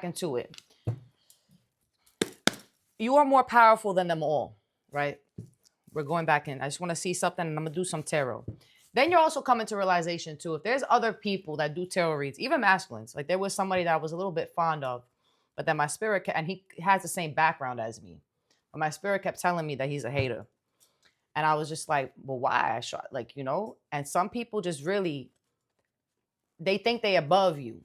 into it. You are more powerful than them all, right? We're going back in. I just want to see something, and I'm going to do some tarot. Then you're also coming to realization, too, if there's other people that do tarot reads, even masculines, like there was somebody that I was a little bit fond of, but then my spirit, and he has the same background as me, but my spirit kept telling me that he's a hater. And I was just like, well, why? I shot, like, you know, and some people just really, they think they above you,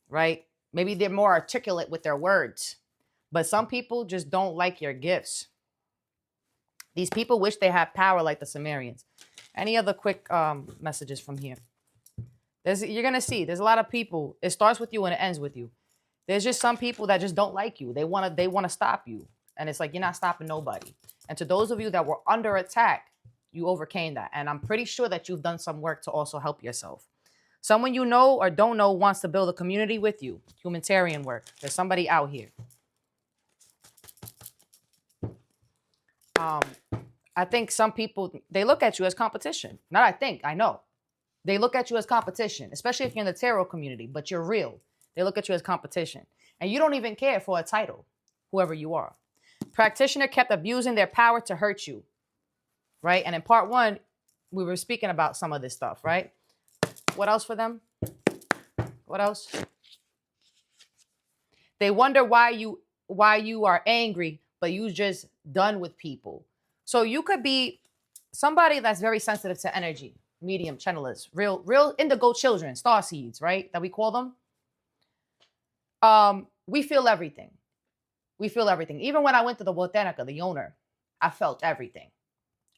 right? Maybe they're more articulate with their words, but some people just don't like your gifts. These people wish they had power like the Sumerians. Any other quick messages from here? You're going to see, there's a lot of people. It starts with you and it ends with you. There's just some people that just don't like you. They want to stop you. And it's like, you're not stopping nobody. And to those of you that were under attack, you overcame that. And I'm pretty sure that you've done some work to also help yourself. Someone you know or don't know wants to build a community with you. Humanitarian work. There's somebody out here. I think some people, they look at you as competition. Not I think, I know. They look at you as competition, especially if you're in the tarot community, but you're real. They look at you as competition. And you don't even care for a title, whoever you are. Practitioner kept abusing their power to hurt you, right? And in part one, we were speaking about some of this stuff, right? What else for them? What else? They wonder why you are angry, but you just done with people. So you could be somebody that's very sensitive to energy, medium, channelers, real indigo children, star seeds, right? That we call them. We feel everything. We feel everything. Even when I went to the Botanica, the owner, I felt everything.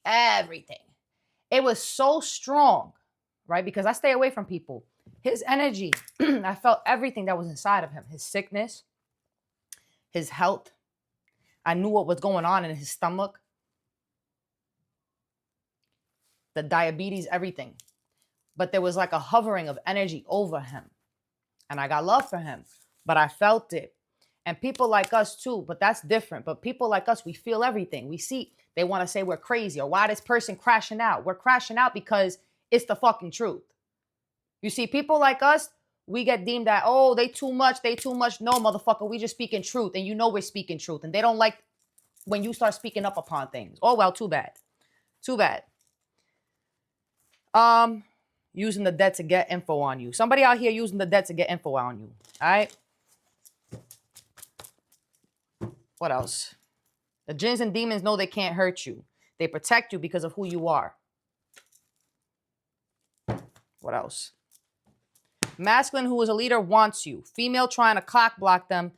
Everything. It was so strong, right? Because I stay away from people. His energy, I felt everything that was inside of him. His sickness, his health. I knew what was going on in his stomach. The diabetes, everything. But there was like a hovering of energy over him. And I got love for him. But I felt it. And people like us too, but that's different. But people like us, we feel everything. We see, they want to say we're crazy or why this person crashing out. We're crashing out because it's the fucking truth. You see, people like us, we get deemed that, oh, they too much. No, motherfucker, we just speaking truth. And you know we're speaking truth. And they don't like when you start speaking up upon things. Oh, well, too bad. Too bad. Using the dead to get info on you. Somebody out here using the dead to get info on you. All right? What else? The jinns and demons know they can't hurt you. They protect you because of who you are. What else? Masculine who is a leader wants you. Female trying to cock block them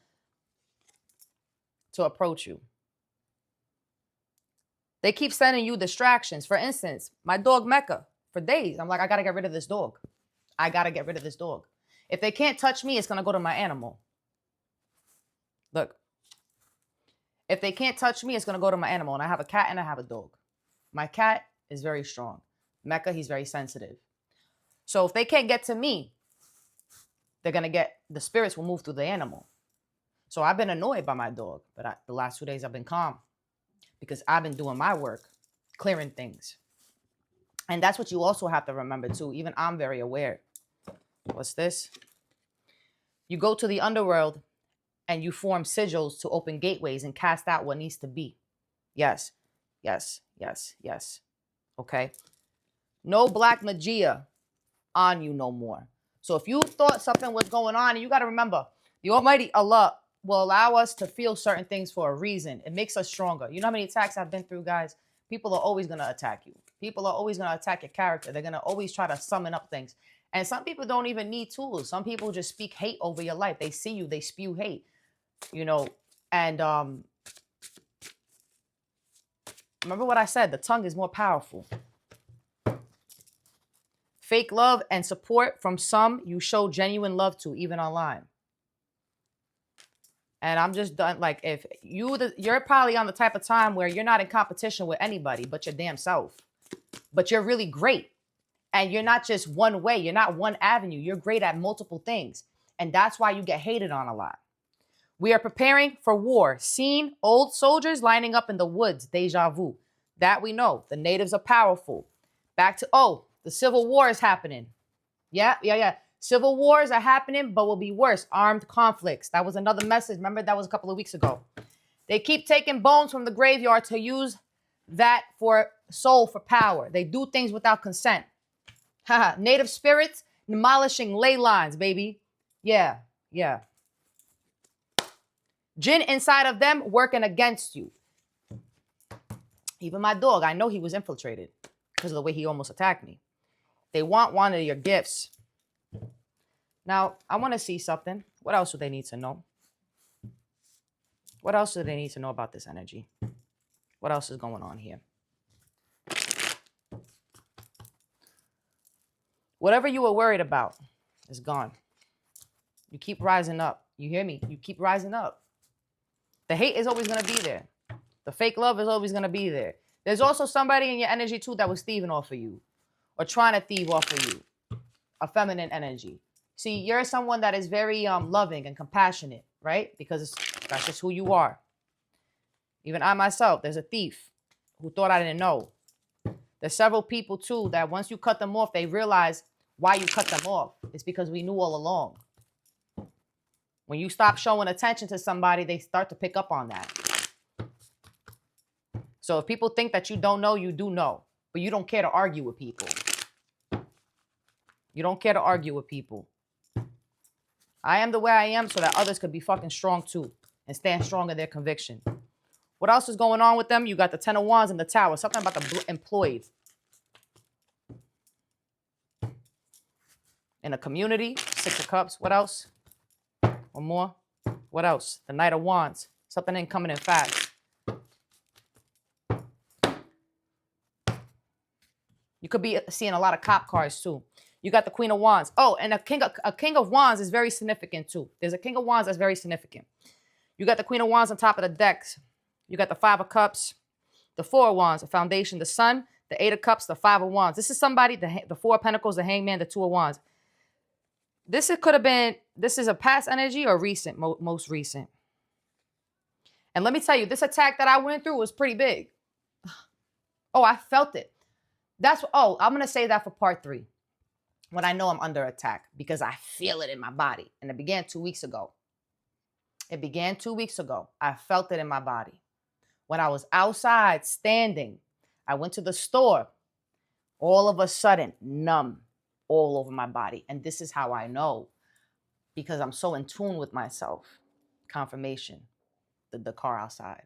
to approach you. They keep sending you distractions. For instance, my dog Mecca, for days, I'm like, I got to get rid of this dog. I got to get rid of this dog. If they can't touch me, it's going to go to my animal. Look. If they can't touch me, it's going to go to my animal. And I have a cat and I have a dog. My cat is very strong. Mecca, he's very sensitive. So if they can't get to me, they're going to get, the spirits will move through the animal. So I've been annoyed by my dog. But the last 2 days I've been calm. Because I've been doing my work, clearing things. And that's what you also have to remember too. Even I'm very aware. What's this? You go to the underworld and you form sigils to open gateways and cast out what needs to be. Yes, yes, yes, yes. Okay. No black magia on you no more. So if you thought something was going on, and you got to remember, the Almighty Allah will allow us to feel certain things for a reason. It makes us stronger. You know how many attacks I've been through, guys? People are always going to attack you. People are always going to attack your character. They're going to always try to summon up things. And some people don't even need tools. Some people just speak hate over your life. They see you, they spew hate. You know, and remember what I said, the tongue is more powerful. Fake love and support from some you show genuine love to, even online. And I'm just done. Like, if you're probably on the type of time where you're not in competition with anybody but your damn self. But you're really great. And you're not just one way. You're not one avenue. You're great at multiple things. And that's why you get hated on a lot. We are preparing for war. Seen old soldiers lining up in the woods. Deja vu. That we know. The natives are powerful. Back to, the Civil War is happening. Yeah. Civil wars are happening, but will be worse. Armed conflicts. That was another message. Remember, that was a couple of weeks ago. They keep taking bones from the graveyard to use that for soul, for power. They do things without consent. Native spirits demolishing ley lines, baby. Yeah, yeah. Jinn inside of them working against you. Even my dog, I know he was infiltrated because of the way he almost attacked me. They want one of your gifts. Now, I want to see something. What else do they need to know? What else do they need to know about this energy? What else is going on here? Whatever you were worried about is gone. You keep rising up. You hear me? You keep rising up. The hate is always going to be there. The fake love is always going to be there. There's also somebody in your energy, too, that was thieving off of you or trying to thieve off of you. A feminine energy. See, you're someone that is very loving and compassionate, right? Because that's just who you are. Even I myself, there's a thief who thought I didn't know. There's several people, too, that once you cut them off, they realize why you cut them off. It's because we knew all along. When you stop showing attention to somebody, they start to pick up on that. So if people think that you don't know, you do know. But you don't care to argue with people. You don't care to argue with people. I am the way I am so that others could be fucking strong too and stand strong in their conviction. What else is going on with them? You got the Ten of Wands and the Tower. Something about the employed. In a community, Six of Cups. What else? One more. What else? The Knight of Wands. Something ain't coming in fast. You could be seeing a lot of cop cars too. You got the Queen of Wands. Oh, and a King of Wands is very significant too. There's a King of Wands that's very significant. You got the Queen of Wands on top of the decks. You got the Five of Cups, the Four of Wands, the Foundation, the Sun, the Eight of Cups, the Five of Wands. This is somebody, the Four of Pentacles, the Hangman, the Two of Wands. This is a past energy or recent, most recent. And let me tell you, this attack that I went through was pretty big. Oh, I felt it. I'm going to say that for part 3. When I know I'm under attack because I feel it in my body. And it began 2 weeks ago. I felt it in my body. When I was outside standing, I went to the store. All of a sudden, numb all over my body. And this is how I know because I'm so in tune with myself. Confirmation, the car outside.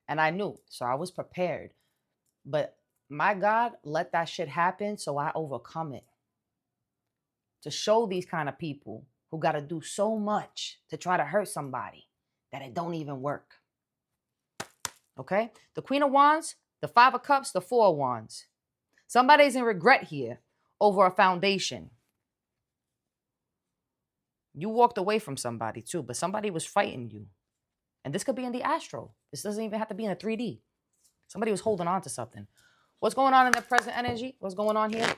And I knew, so I was prepared. But my God, let that shit happen so I overcome it. To show these kind of people who got to do so much to try to hurt somebody that it don't even work. Okay? The Queen of Wands, the Five of Cups, the Four of Wands. Somebody's in regret here over a foundation. You walked away from somebody too, but somebody was fighting you. And this could be in the astral. This doesn't even have to be in a 3D. Somebody was holding on to something. What's going on in their present energy? What's going on here?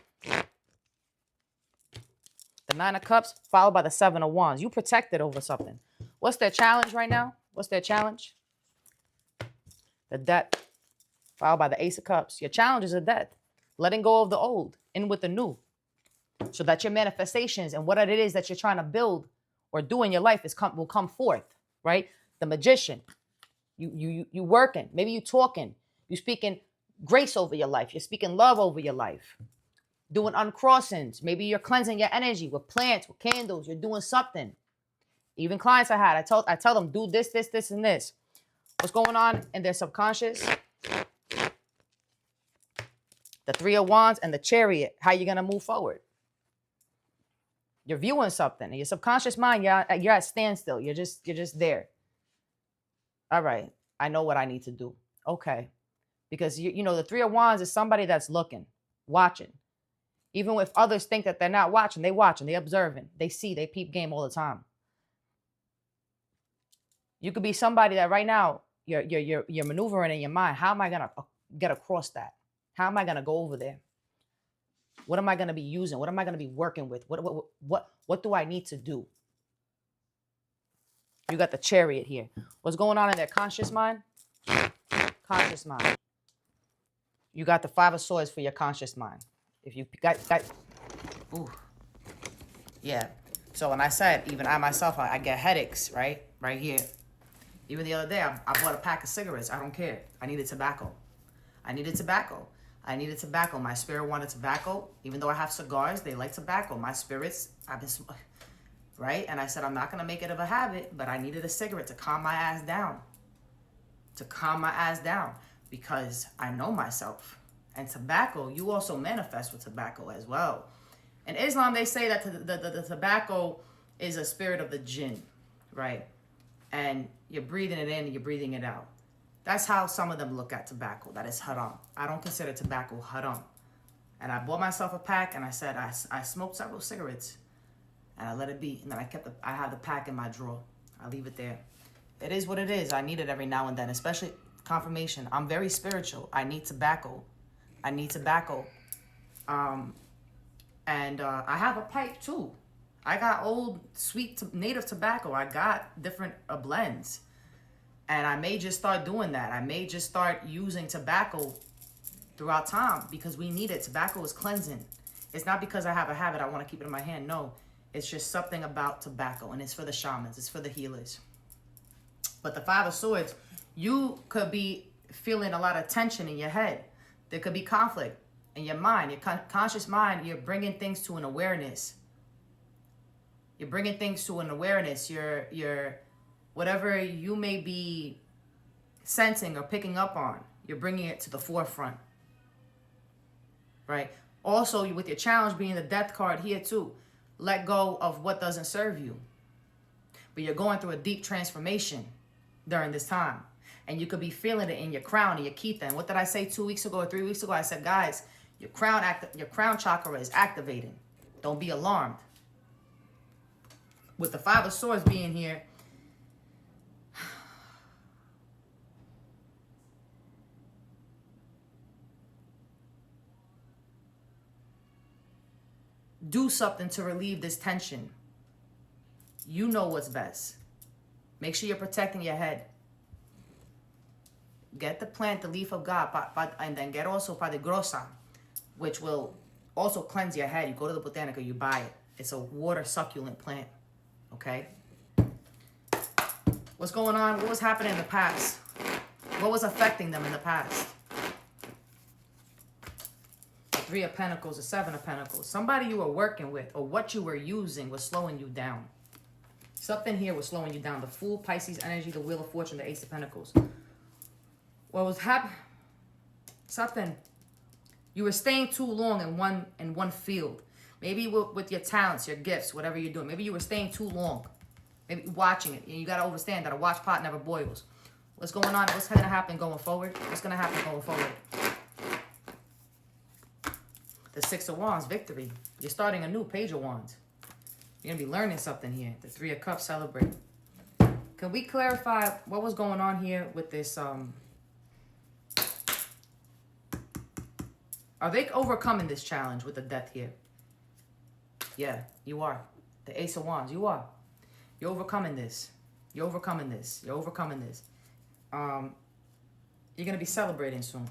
The Nine of Cups, followed by the Seven of Wands. You protected over something. What's their challenge right now? What's their challenge? The death, followed by the Ace of Cups. Your challenge is a death. Letting go of the old, in with the new. So that your manifestations and what it is that you're trying to build or do in your life will come forth, right? The Magician. You working. Maybe you talking. You speaking grace over your life. You're speaking love over your life. Doing uncrossings. Maybe you're cleansing your energy with plants, with candles. You're doing something. Even clients I had, I tell them, do this, this, this, and this. What's going on in their subconscious? The Three of Wands and the Chariot. How you going to move forward? You're viewing something. In your subconscious mind, you're at standstill. You're just there. All right. I know what I need to do. Okay. Because, you know, the Three of Wands is somebody that's looking, watching. Even if others think that they're not watching, they watching, they observing, they see, they peep game all the time. You could be somebody that right now you're maneuvering in your mind. How am I gonna get across that? How am I gonna go over there? What am I gonna be using? What am I gonna be working with? What do I need to do? You got the Chariot here. What's going on in their conscious mind? Conscious mind. You got the Five of Swords for your conscious mind. If you got ooh, yeah. So when I said, even I myself, I get headaches, right? Right here. Even the other day, I bought a pack of cigarettes. I don't care. I needed tobacco. I needed tobacco. I needed tobacco. My spirit wanted tobacco. Even though I have cigars, they like tobacco. My spirits, I've been, right? And I said, I'm not going to make it of a habit, but I needed a cigarette to calm my ass down. To calm my ass down. Because I know myself. And tobacco, you also manifest with tobacco as well. In Islam, they say that the tobacco is a spirit of the jinn, right? And you're breathing it in and you're breathing it out. That's how some of them look at tobacco. That is haram. I don't consider tobacco haram. And I bought myself a pack and I said I smoked several cigarettes and I let it be. And then I have the pack in my drawer. I leave it there. It is what it is. I need it every now and then, especially confirmation. I'm very spiritual. I need tobacco. I need tobacco. And I have a pipe too. I got old sweet native tobacco. I got different blends. And I may just start doing that. I may just start using tobacco throughout time because we need it. Tobacco is cleansing. It's not because I have a habit, I want to keep it in my hand. No, it's just something about tobacco, and it's for the shamans. It's for the healers. But the Five of Swords, you could be feeling a lot of tension in your head. There could be conflict in your mind, your conscious mind. You're bringing things to an awareness. You're bringing things to an awareness. You're whatever you may be sensing or picking up on, you're bringing it to the forefront, right? Also, with your challenge being the death card here too, let go of what doesn't serve you. But you're going through a deep transformation during this time. And you could be feeling it in your crown and your Keetha. And what did I say 2 weeks ago or 3 weeks ago? I said, guys, your crown chakra is activating. Don't be alarmed. With the Five of Swords being here, do something to relieve this tension. You know what's best. Make sure you're protecting your head. Get the plant, the leaf of God, and then get also Padre Grossa, which will also cleanse your head. You go to the Botanica, you buy it. It's a water succulent plant, okay? What's going on? What was happening in the past? What was affecting them in the past? The Three of Pentacles, the Seven of Pentacles. Somebody you were working with or what you were using was slowing you down. Something here was slowing you down. The Fool, Pisces energy, the Wheel of Fortune, the Ace of Pentacles. What was happening? Something. You were staying too long in one field. Maybe with your talents, your gifts, whatever you're doing. Maybe you were staying too long. Maybe watching it. You got to understand that a watch pot never boils. What's going on? What's going to happen going forward? What's going to happen going forward? The Six of Wands, victory. You're starting a new Page of Wands. You're going to be learning something here. The Three of Cups, celebrate. Can we clarify what was going on here with this? Are they overcoming this challenge with the death here? Yeah, you are. The Ace of Wands, you are. You're overcoming this. You're overcoming this. You're overcoming this. You're going to be celebrating soon.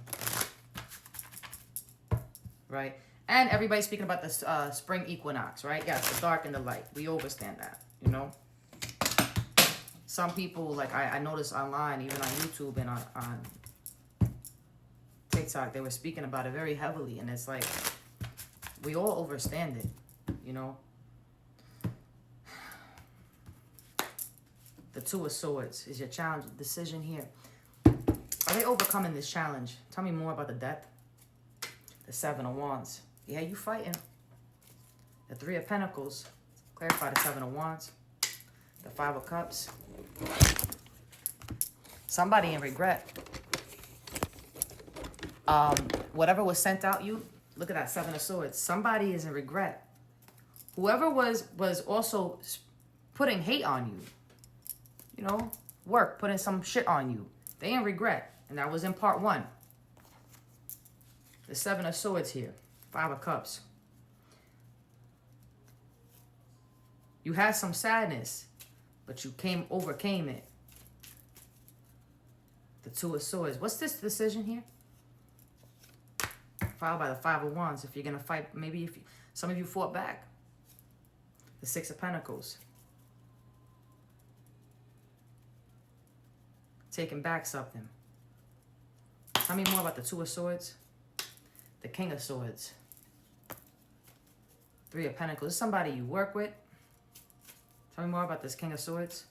Right? And everybody's speaking about the spring equinox, right? Yes, the dark and the light. We understand that, you know? Some people, like I noticed online, even on YouTube and on TikTok, they were speaking about it very heavily. And it's like, we all understand it, you know? The Two of Swords is your challenge, decision here. Are they overcoming this challenge? Tell me more about the death. The Seven of Wands. Yeah, you fighting. The Three of Pentacles. Clarify the Seven of Wands. The Five of Cups. Somebody in regret. Whatever was sent out you, look at that Seven of Swords. Somebody is in regret. Whoever was also putting hate on you. You know, putting some shit on you. They in regret. And that was in part 1. The Seven of Swords here. Five of Cups. You had some sadness, but you overcame it. The Two of Swords. What's this decision here? Followed by the Five of Wands. If you're going to fight, maybe some of you fought back. The Six of Pentacles. Taking back something. Tell me more about the Two of Swords. The King of Swords. Three of Pentacles. This is somebody you work with. Tell me more about this King of Swords.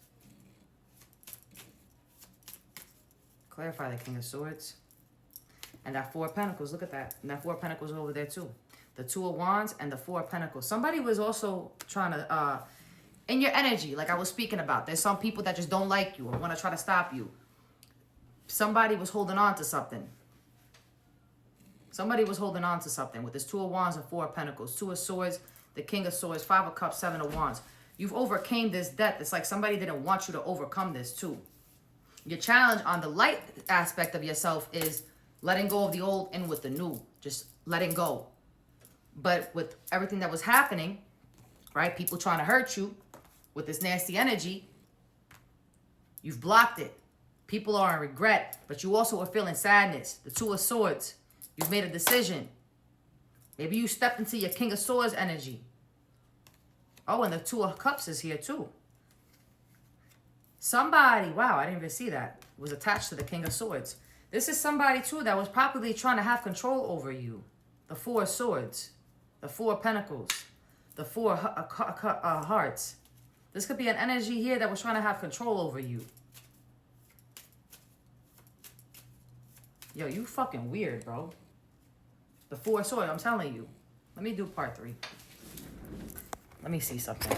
Clarify the King of Swords. And that Four of Pentacles. Look at that. And that Four of Pentacles over there too. The Two of Wands and the Four of Pentacles. Somebody was also trying to... in your energy, like I was speaking about. There's some people that just don't like you or want to try to stop you. Somebody was holding on to something. Somebody was holding on to something with this Two of Wands and Four of Pentacles. Two of Swords, the King of Swords, Five of Cups, Seven of Wands. You've overcame this death. It's like somebody didn't want you to overcome this too. Your challenge on the light aspect of yourself is letting go of the old and with the new. Just letting go. But with everything that was happening, right? People trying to hurt you with this nasty energy, you've blocked it. People are in regret, but you also are feeling sadness. The Two of Swords. You've made a decision. Maybe you stepped into your King of Swords energy. Oh, and the Two of Cups is here too. Somebody, wow, I didn't even see that, was attached to the King of Swords. This is somebody too that was probably trying to have control over you. The Four of Swords. The Four of Pentacles. The Four of Hearts. This could be an energy here that was trying to have control over you. Yo, you fucking weird, bro. The Four of Swords, I'm telling you. Let me do part 3. Let me see something.